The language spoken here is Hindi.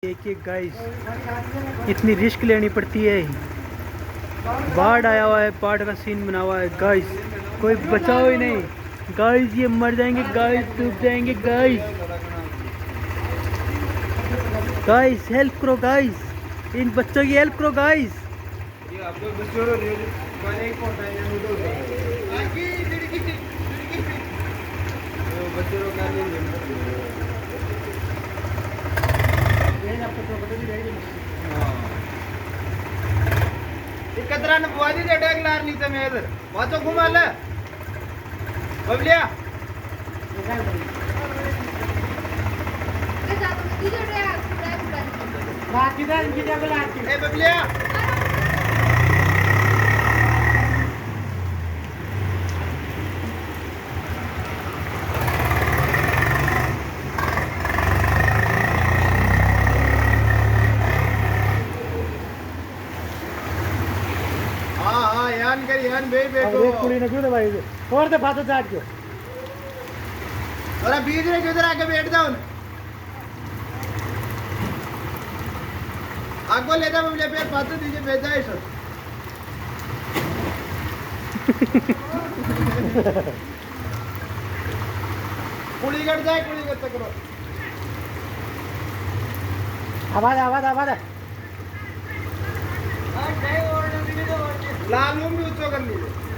एक एक गाइस इतनी रिस्क लेनी पड़ती है। बाढ़ आया हुआ है, बाढ़ का सीन बना हुआ है गाइस, कोई बचाओ ही नहीं गाइस, ये मर जाएंगे गाइस, डूब जाएंगे गाइस। गाइस हेल्प करो गाइस, इन बच्चों की हेल्प करो गाइस। कतरा ने बुआदी दे डेग लार नीचे में इधर वाचो घुमा ले बबलिया ए बबलिया यान कर यान बे बे अब एक कुड़ी ने क्यों दबाई दे और दे फातो चाट क्यों अरे बीच में किधर आके बैठ जाओ आगो ले जा बबलिया पे फातो दीजिए भेजा है सर कुड़ी कट जाए कुड़ी कट करो आवाज आवाज आवाज लाल मुंह भी ऊंचो कर लीजिए